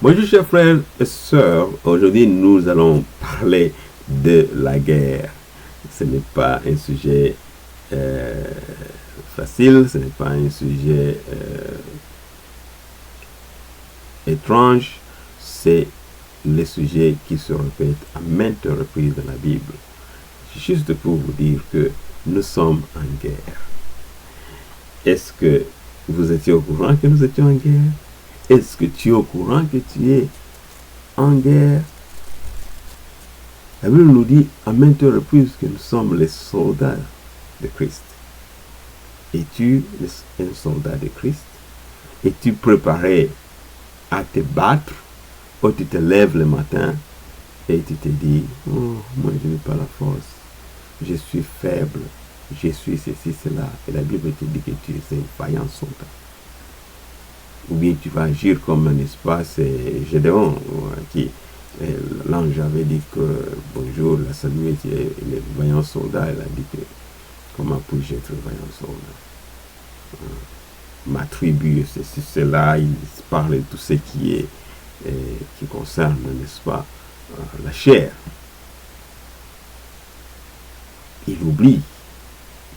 Bonjour chers frères et sœurs, aujourd'hui nous allons parler de la guerre. Ce n'est pas un sujet facile, ce n'est pas un sujet étrange, c'est le sujet qui se répète à maintes reprises dans la Bible. Juste pour vous dire que nous sommes en guerre. Est-ce que vous étiez au courant que nous étions en guerre? Est-ce que tu es au courant que tu es en guerre? La Bible nous dit à maintes reprises que nous sommes les soldats de Christ. Es-tu un soldat de Christ? Es-tu préparé à te battre? Ou tu te lèves le matin et tu te dis, oh, moi je n'ai pas la force, je suis faible, je suis ceci, cela. Et la Bible te dit que tu es un vaillant soldat. Ou bien tu vas agir comme, n'est-ce pas, c'est Gédéon qui, l'ange avait dit que bonjour, la salué, tu es le vaillant soldat. Elle a dit que comment puis-je être vaillant soldat? Ma tribu, ceci, cela, il parle de tout ce qui est, qui concerne, n'est-ce pas, la chair. Il oublie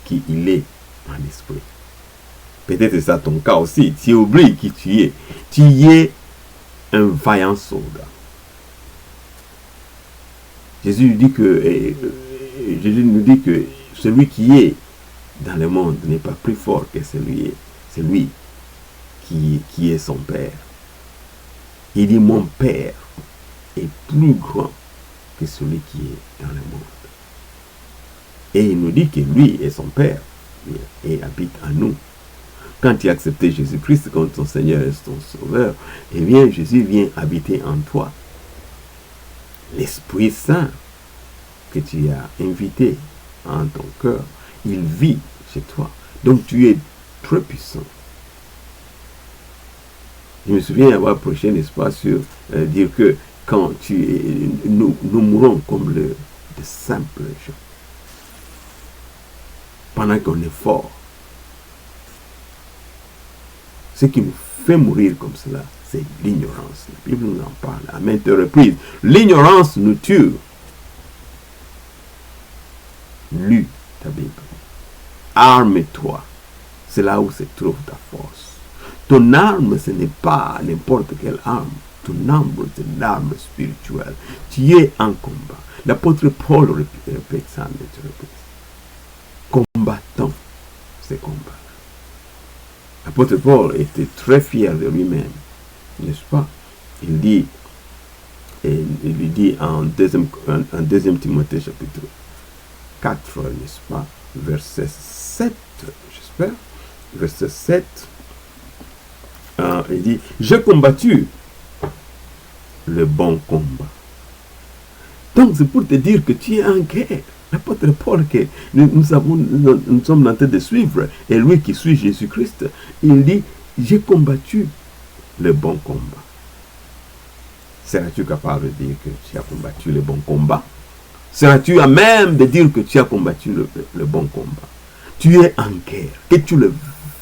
qui il est en esprit. Peut-être c'est ça ton cas aussi. Tu oublies qui tu es. Tu es un vaillant soldat. Jésus nous dit que celui qui est dans le monde n'est pas plus fort que celui qui est son Père. Il dit mon Père est plus grand que celui qui est dans le monde. Et il nous dit que lui est son Père et habite en nous. Quand tu as accepté Jésus-Christ comme ton Seigneur et ton Sauveur, eh bien Jésus vient habiter en toi. L'Esprit Saint que tu as invité en ton cœur, il vit chez toi. Donc tu es très puissant. Je me souviens avoir prêché, n'est-ce pas, sur dire que quand nous mourons comme de simples gens. Pendant qu'on est fort. Ce qui nous fait mourir comme cela, c'est l'ignorance. La Bible nous en parle à maintes reprises. L'ignorance nous tue. Lis ta Bible. Arme-toi. C'est là où se trouve ta force. Ton arme, ce n'est pas n'importe quelle arme. Ton arme, c'est l'arme spirituelle. Tu es en combat. L'apôtre Paul répète ça à maintes reprises. Combattant ces combats. L'apôtre Paul était très fier de lui-même, n'est-ce pas? Il lui dit en 2 Timothée chapitre 4, n'est-ce pas? Verset 7, j'espère. Verset 7, il dit, j'ai combattu le bon combat. Donc c'est pour te dire que tu es en guerre. L'apôtre Paul que nous sommes en train de suivre, et lui qui suit Jésus-Christ, il dit, j'ai combattu le bon combat. Seras-tu capable de dire que tu as combattu le bon combat? Seras-tu à même de dire que tu as combattu le bon combat? Tu es en guerre, que tu le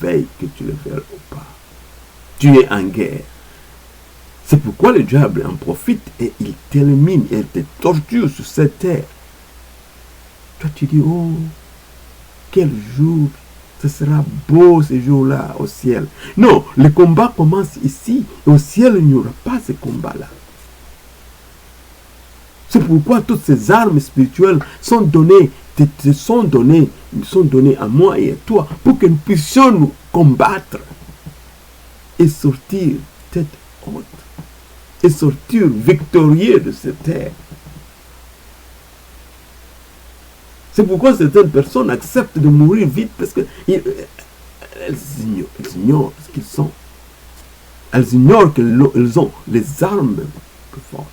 veuilles, que tu le veuilles ou pas. Tu es en guerre. C'est pourquoi le diable en profite et il t'élimine, il te torture sur cette terre. Toi, tu dis, oh, quel jour, ce sera beau ce jour-là au ciel. Non, le combat commence ici. Au ciel, il n'y aura pas ce combat-là. C'est pourquoi toutes ces armes spirituelles sont données, sont données à moi et à toi pour que nous puissions nous combattre et sortir tête haute et sortir victorieux de cette terre. C'est pourquoi certaines personnes acceptent de mourir vite parce qu'elles ignorent ce qu'ils sont. Elles ignorent qu'elles ont les armes plus fortes.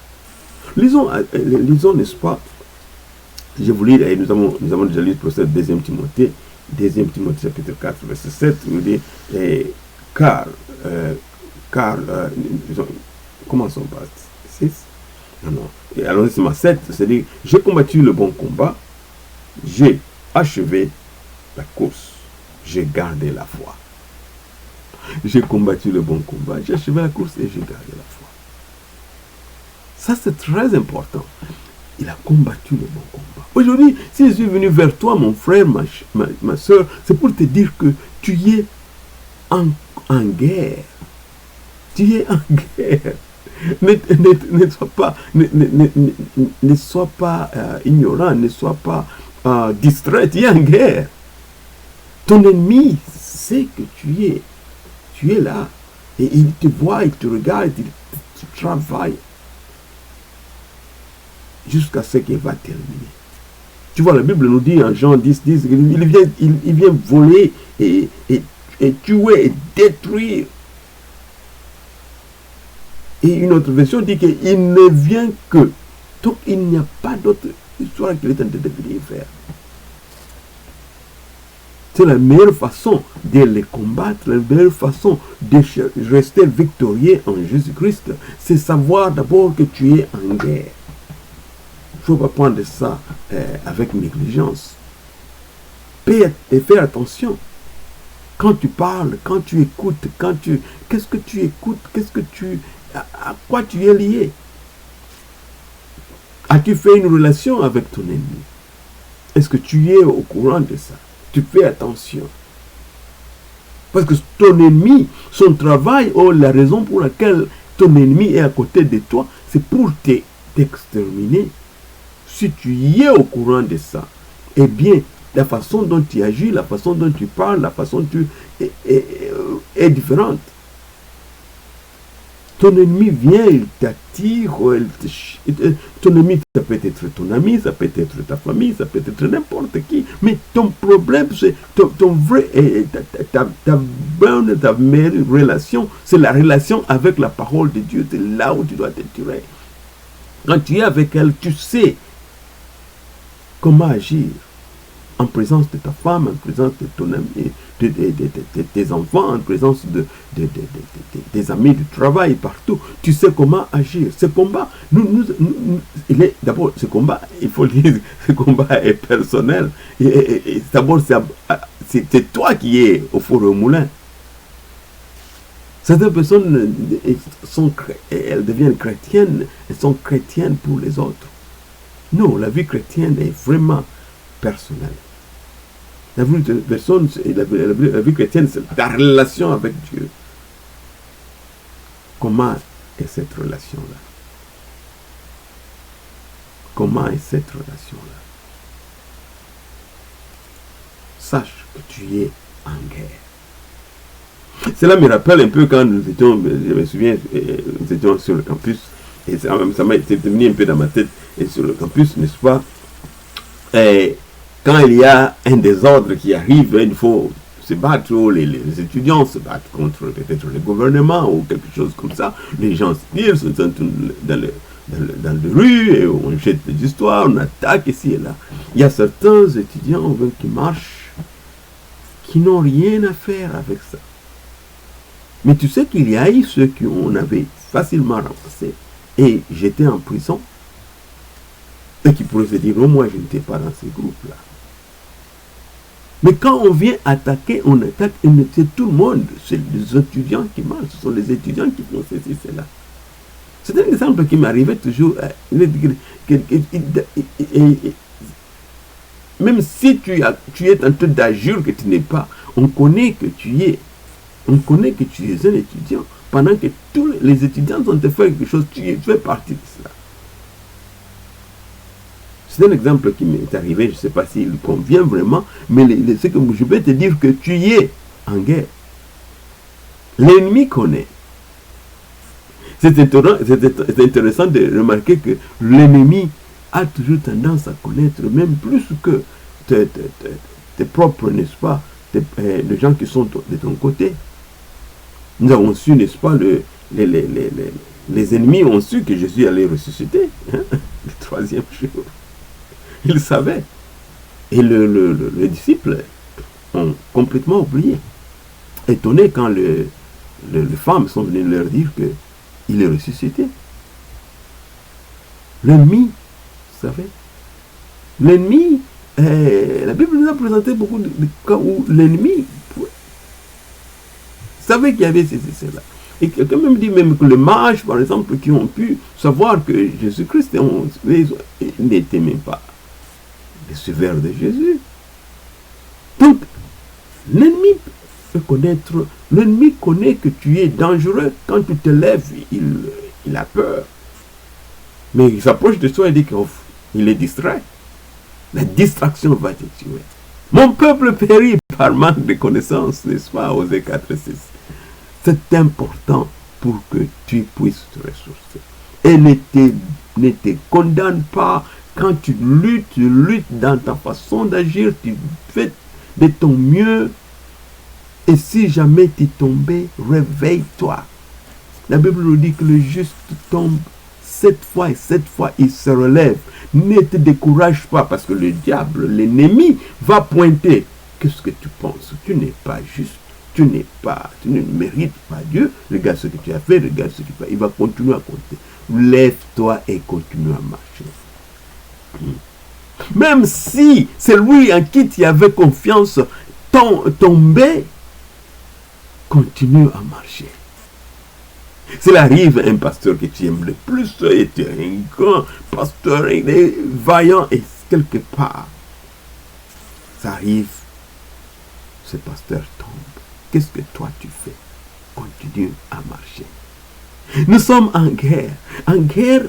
Lisons, n'est-ce pas? Je vous lis, et nous avons déjà lu pour cette 2 Timothée chapitre 4, verset 7, il dit, commençons par 6. Non. Et allons-y, c'est ma 7, c'est-à-dire, j'ai combattu le bon combat, j'ai achevé la course, j'ai gardé la foi. J'ai combattu le bon combat, j'ai achevé la course et j'ai gardé la foi. Ça, c'est très important. Il a combattu le bon combat. Aujourd'hui, si je suis venu vers toi, mon frère, ma soeur, c'est pour te dire que tu es en guerre. Tu es en guerre. Ne sois pas ignorant, ne sois pas distrait. Tu es en guerre. Ton ennemi sait que tu es là. Et il te voit, il te regarde, il travaille jusqu'à ce qu'il va terminer. Tu vois, la Bible nous dit en Jean 10, il vient voler et tuer et détruire. Et une autre version dit qu'il ne vient que. Donc il n'y a pas d'autre histoire qu'il est en train de venir faire. C'est la meilleure façon de les combattre, la meilleure façon de rester victorieux en Jésus-Christ. C'est savoir d'abord que tu es en guerre. Il ne faut pas prendre ça avec négligence. Et faire attention. Quand tu parles, quand tu écoutes, qu'est-ce que tu écoutes, à quoi tu es lié? As-tu fait une relation avec ton ennemi? Est-ce que tu es au courant de ça? Tu fais attention. Parce que ton ennemi, son travail, ou la raison pour laquelle ton ennemi est à côté de toi, c'est pour t'exterminer. Si tu y es au courant de ça, eh bien, la façon dont tu agis, la façon dont tu parles, la façon dont tu est différente. Ton ennemi vient, il t'attire, ton ennemi, ça peut être ton ami, ça peut être ta famille, ça peut être n'importe qui, mais ton problème, c'est ton vrai, ta meilleure relation, c'est la relation avec la parole de Dieu, c'est là où tu dois te tirer. Quand tu es avec elle, tu sais comment agir en présence de ta femme, en présence de ton ami, de tes enfants, en présence des amis du travail, partout. Tu sais comment agir. Ce combat, d'abord, ce combat, il faut le dire, ce combat est personnel. D'abord, c'est toi qui es au four et au moulin. Certaines personnes, elles deviennent chrétiennes, elles sont chrétiennes pour les autres. Non, la vie chrétienne est vraiment personnelle. La vie de personne, la vie chrétienne, c'est ta relation avec Dieu. Comment est cette relation-là? Comment est cette relation-là? Sache que tu es en guerre. Cela me rappelle un peu quand nous étions, je me souviens, nous étions sur le campus, et ça m'a été venu un peu dans ma tête, et sur le campus, n'est-ce pas? Et quand il y a un désordre qui arrive, il faut se battre, ou les étudiants se battent contre peut-être le gouvernement ou quelque chose comme ça. Les gens se tirent, sont dans les rues, et on jette des histoires, on attaque ici et là. Il y a certains étudiants qui marchent, qui n'ont rien à faire avec ça. Mais tu sais qu'il y a eu ceux qu'on avait facilement ramassés et jetés en prison, et qui pourraient se dire, oh, moi je n'étais pas dans ces groupes-là. Mais quand on vient attaquer, on attaque, c'est tout le monde. C'est les étudiants qui marchent, ce sont les étudiants qui font ceci, cela. C'est un exemple qui m'arrivait toujours. Même si tu es en train d'agir que tu n'es pas, on connaît que tu es un étudiant. Pendant que tous les étudiants ont fait quelque chose, tu fais partie de cela. C'est un exemple qui m'est arrivé, je ne sais pas s'il convient vraiment, mais ce que je vais te dire que tu es en guerre. L'ennemi connaît. C'est intéressant de remarquer que l'ennemi a toujours tendance à connaître, même plus que tes propres, n'est-ce pas, les gens qui sont de ton côté. Nous avons su, n'est-ce pas, les ennemis ont su que Jésus allait ressusciter, hein, le troisième jour. Ils savaient. Et les disciples ont complètement oublié. Étonnés quand les femmes sont venues leur dire qu'il est ressuscité. L'ennemi savait. L'ennemi, la Bible nous a présenté beaucoup de cas où l'ennemi savait qu'il y avait cela. Et quelqu'un même dit même que les mages, par exemple, qui ont pu savoir que Jésus-Christ n'étaient même pas les suiveurs de Jésus. Donc, l'ennemi peut connaître, l'ennemi connaît que tu es dangereux. Quand tu te lèves, il a peur. Mais il s'approche de toi et dit qu'il est distrait. La distraction va te tuer. Mon peuple périt par manque de connaissances, n'est-ce pas, Osée 4:6. C'est important pour que tu puisses te ressourcer. Et ne te condamne pas quand tu luttes dans ta façon d'agir, tu fais de ton mieux. Et si jamais tu es tombé, réveille-toi. La Bible nous dit que le juste tombe 7 fois et 7 fois il se relève. Ne te décourage pas parce que le diable, l'ennemi, va pointer. Qu'est-ce que tu penses? Tu n'es pas juste. Tu ne mérites pas Dieu. Regarde ce que tu as fait, regarde ce que tu fais. Il va continuer à compter. Lève-toi et continue à marcher. Même si c'est lui en qui tu avais confiance tombé, continue à marcher. S'il arrive un pasteur que tu aimes le plus, et tu es un grand pasteur, il est vaillant, et quelque part, ça arrive, ce pasteur tombe. Qu'est-ce que toi tu fais? Continue à marcher. Nous sommes en guerre. En guerre,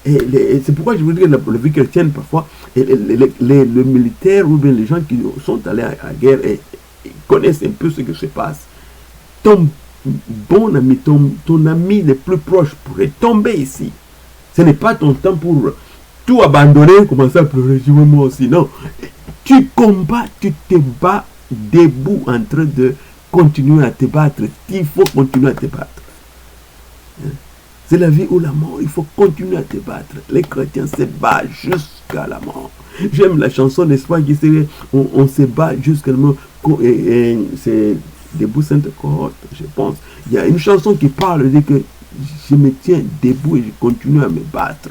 c'est pourquoi je vous dis que la vie chrétienne, parfois, les militaires ou bien les gens qui sont allés à la guerre ils connaissent un peu ce qui se passe. Ton bon ami, ton ami le plus proche pourrait tomber ici. Ce n'est pas ton temps pour tout abandonner, commencer à pleurer, moi aussi. Non. Tu combats, tu te bats debout en train de continuer à te battre. Il faut continuer à te battre. C'est la vie ou la mort. Il faut continuer à te battre. Les chrétiens se battent jusqu'à la mort. J'aime la chanson, n'est-ce pas, qui on se bat jusqu'à la mort. C'est Debout Sainte Cohorte, je pense. Il y a une chanson qui parle de que je me tiens debout et je continue à me battre.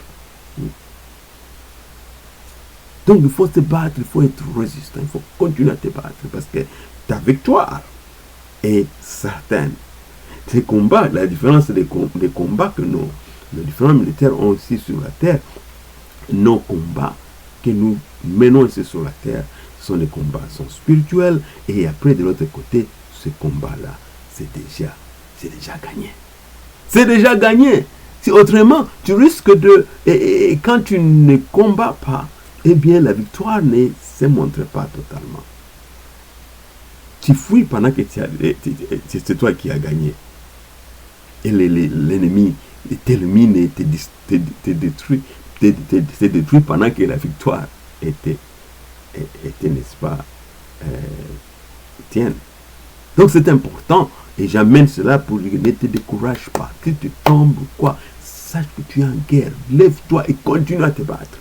Donc il faut se battre, il faut être résistant, il faut continuer à te battre parce que ta victoire est certaine. Ces combats, la différence des combats que les différents militaires ont aussi sur la terre, nos combats que nous menons ici sur la terre, sont des combats spirituels, et après de l'autre côté, ce combat-là, c'est déjà gagné. C'est déjà gagné. Si autrement, tu risques de... Et quand tu ne combats pas, eh bien, la victoire ne se montre pas totalement. Tu fuis pendant que c'est toi qui as gagné. Et l'ennemi t'élimine et te détruit pendant que la victoire était n'est-ce pas, tienne. Donc c'est important, et j'amène cela pour dire, ne te décourage pas. Que tu tombes ou quoi, sache que tu es en guerre. Lève-toi et continue à te battre.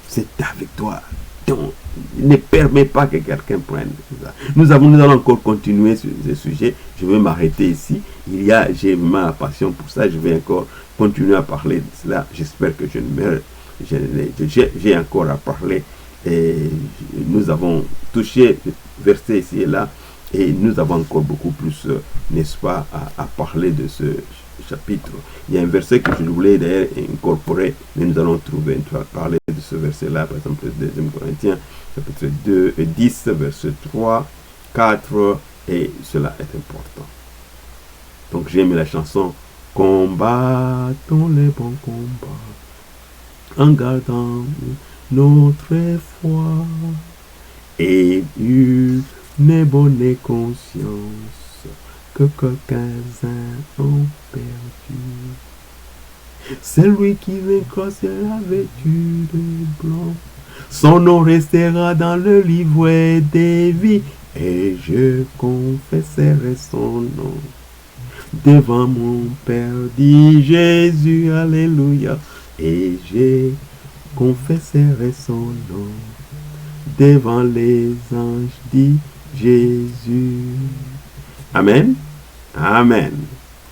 C'est ta victoire. Donc, ne permets pas que quelqu'un prenne ça. Nous allons encore continuer sur ce sujet. Je vais m'arrêter ici. J'ai ma passion pour ça. Je vais encore continuer à parler de cela. J'espère que j'ai encore à parler. Et nous avons touché verset ici et là. Et nous avons encore beaucoup plus, n'est-ce pas, à parler de ce chapitre. Il y a un verset que je voulais d'ailleurs incorporer, mais nous allons parler de ce verset-là, par exemple, le 2 Corinthiens, chapitre 2 et 10, verset 3, 4, et cela est important. Donc j'aime la chanson « Combattons les bons combats, en gardant notre foi, et une bonne conscience, que quelques-uns ont perdu. Celui qui vaincra sera vêtu de blanc. Son nom restera dans le livre des vies, et je confesserai son nom. Devant mon Père, dit Jésus, alléluia, et je confesserai son nom. Devant les anges, dit Jésus. Amen. Amen.